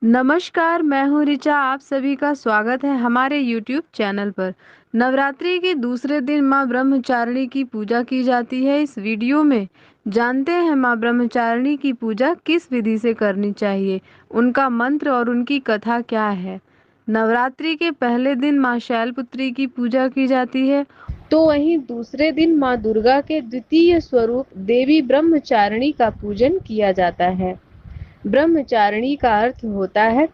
नमस्कार, मैं हूँ ऋचा। आप सभी का स्वागत है हमारे YouTube चैनल पर। नवरात्रि के दूसरे दिन माँ ब्रह्मचारिणी की पूजा की जाती है। इस वीडियो में जानते हैं माँ ब्रह्मचारिणी की पूजा किस विधि से करनी चाहिए, उनका मंत्र और उनकी कथा क्या है। नवरात्रि के पहले दिन माँ शैलपुत्री की पूजा की जाती है, तो वहीं दूसरे दिन माँ दुर्गा के द्वितीय स्वरूप देवी ब्रह्मचारिणी का पूजन किया जाता है। ब्रह्मचारिणी का अर्थ होता है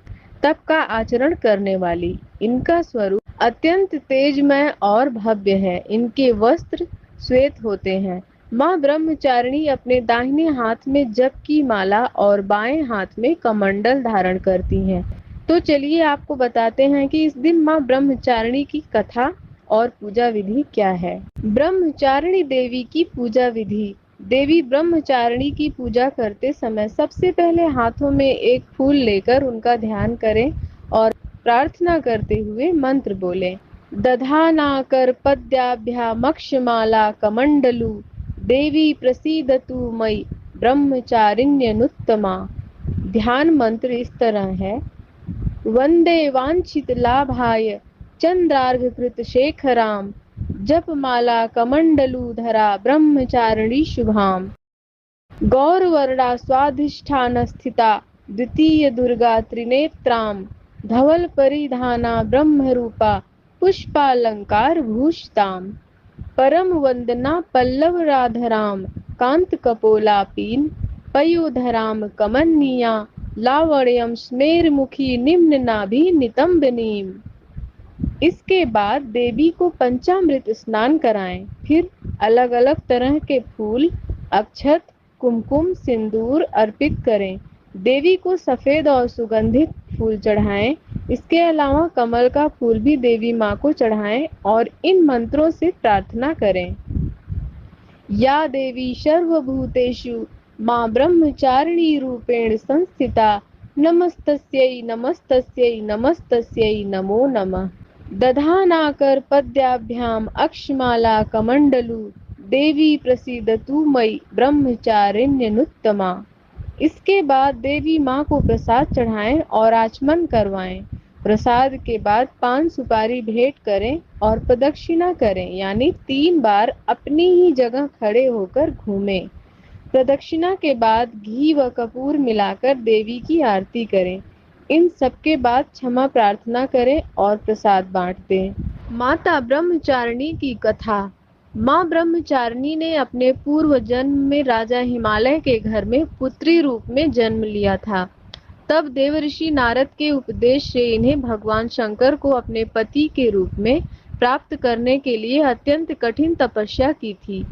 तप का आचरण करने वाली। इनका स्वरूप अत्यंत तेजमय और भव्य है। इनके वस्त्र श्वेत होते हैं। माँ ब्रह्मचारिणी अपने दाहिने हाथ में जप की माला और बाएं हाथ में कमंडल धारण करती हैं। तो चलिए आपको बताते हैं कि इस दिन माँ ब्रह्मचारिणी की कथा और पूजा विधि क्या है। ब्रह्मचारिणी देवी की पूजा विधि। देवी ब्रह्मचारिणी की पूजा करते समय सबसे पहले हाथों में एक फूल लेकर उनका ध्यान करें और प्रार्थना करते हुए मंत्र बोलें। दधानाकर पद्याभ्यामक्षमाला कमंडलु देवी प्रसीदतु मयि ब्रह्मचारिण्यनुत्तमा। ध्यान मंत्र इस तरह है। वंदे वांछित लाभाय चंद्रार्घकृत शेखराम जपमाला कमंडलूधरा ब्रह्मचारिणी शुभाम। गौरवर्णा स्वाधिष्ठान स्थिता द्वितीय दुर्गा त्रिनेत्राम धवल परिधाना ब्रह्मरूपा पुष्पालंकार भूषिताम। परम वंदना पल्लव राधराम कांत कपोलापीन पयोधराम कमनीया लावण्यम स्मेरमुखी निम्न नाभि नितंबनीम। इसके बाद देवी को पंचामृत स्नान कराएं। फिर अलग अलग तरह के फूल, अक्षत, कुमकुम, सिंदूर अर्पित करें। देवी को सफेद और सुगंधित फूल चढ़ाएं। इसके अलावा कमल का फूल भी देवी माँ को चढ़ाएं और इन मंत्रों से प्रार्थना करें। या देवी सर्वभूतेषु माँ ब्रह्मचारिणी रूपेण संस्थिता नमस्तस्यै नमस्तस्यै नमस्तस्यै नमो नमः। दधानाकर पद्याभ्याम अक्षमाला कमंडलु देवी प्रसीदतु मयि ब्रह्मचारिण्यनुत्तमा। इसके बाद देवी माँ को प्रसाद चढ़ाएं और आचमन करवाएं। प्रसाद के बाद पान सुपारी भेंट करें और प्रदक्षिणा करें, यानी 3 बार अपनी ही जगह खड़े होकर घूमें। प्रदक्षिणा के बाद घी व कपूर मिलाकर देवी की आरती करें। इन सबके बाद क्षमा प्रार्थना करें और प्रसाद बांट दें। माता ब्रह्मचारिणी की कथा। माँ ब्रह्मचारिणी ने अपने पूर्व जन्म में राजा हिमालय के घर में पुत्री रूप में जन्म लिया था। तब देवर्षि नारद के उपदेश से इन्हें भगवान शंकर को अपने पति के रूप में प्राप्त करने के लिए अत्यंत कठिन तपस्या की थी।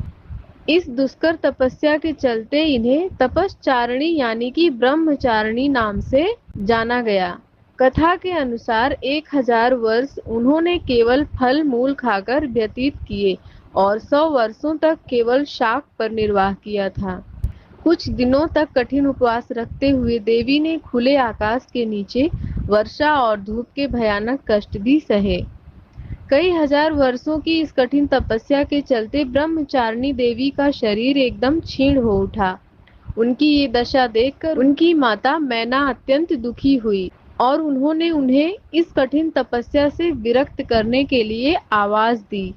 इस दुष्कर तपस्या के चलते इन्हें तपश्चारिणी यानी कि ब्रह्मचारिणी नाम से जाना गया। कथा के अनुसार 1000 वर्ष उन्होंने केवल फल मूल खाकर व्यतीत किए और 100 वर्षों तक केवल शाक पर निर्वाह किया था। कुछ दिनों तक कठिन उपवास रखते हुए देवी ने खुले आकाश के नीचे वर्षा और धूप के भयानक कष्ट भी सहे। कई हजार वर्षों की इस कठिन तपस्या के चलते ब्रह्मचारिणी देवी का शरीर एकदम क्षीण हो उठा। उनकी ये दशा देखकर उनकी माता मैना अत्यंत दुखी हुई और उन्होंने उन्हें इस कठिन तपस्या से विरक्त करने के लिए आवाज दी,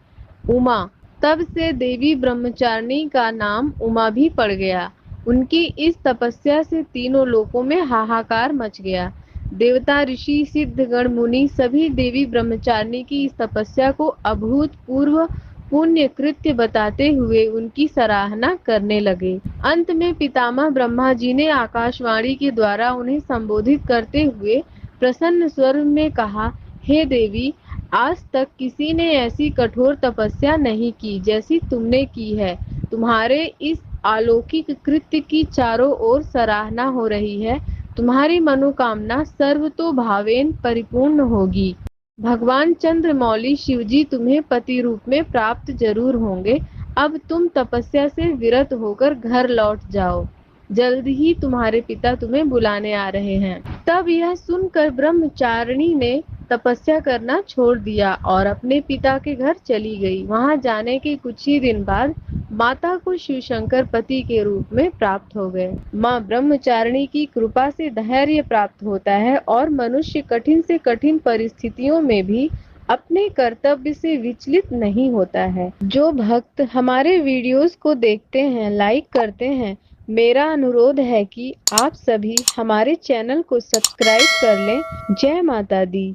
उमा। तब से देवी ब्रह्मचारिणी का नाम उमा भी पड़ गया। उनकी इस तपस्या से तीनों लोकों में हाहाकार मच गया। देवता, ऋषि, सिद्धगण, मुनि सभी देवी ब्रह्मचारिणी की इस तपस्या को अभूतपूर्व पुण्य कृत्य बताते हुए उनकी सराहना करने लगे। अंत में पितामह ब्रह्मा जी ने आकाशवाणी के द्वारा उन्हें संबोधित करते हुए प्रसन्न स्वर में कहा, हे देवी, आज तक किसी ने ऐसी कठोर तपस्या नहीं की जैसी तुमने की है। तुम्हारे इस अलौकिक कृत्य की चारों ओर सराहना हो रही है। तुम्हारी मनोकामना सर्वतोभावेन परिपूर्ण होगी। भगवान चंद्रमौली शिवजी तुम्हें पति रूप में प्राप्त जरूर होंगे। अब तुम तपस्या से विरत होकर घर लौट जाओ। जल्द ही तुम्हारे पिता तुम्हें बुलाने आ रहे हैं। तब यह सुनकर ब्रह्मचारिणी ने तपस्या करना छोड़ दिया और अपने पिता के घर चली गई। वहां जाने के कुछ ही दिन बाद माता को शिवशंकर पति के रूप में प्राप्त हो गए। मां ब्रह्मचारिणी की कृपा से धैर्य प्राप्त होता है और मनुष्य कठिन से कठिन परिस्थितियों में भी अपने कर्तव्य से विचलित नहीं होता है। जो भक्त हमारे वीडियोस को देखते हैं, लाइक करते हैं, मेरा अनुरोध है कि आप सभी हमारे चैनल को सब्सक्राइब कर लें। जय माता दी।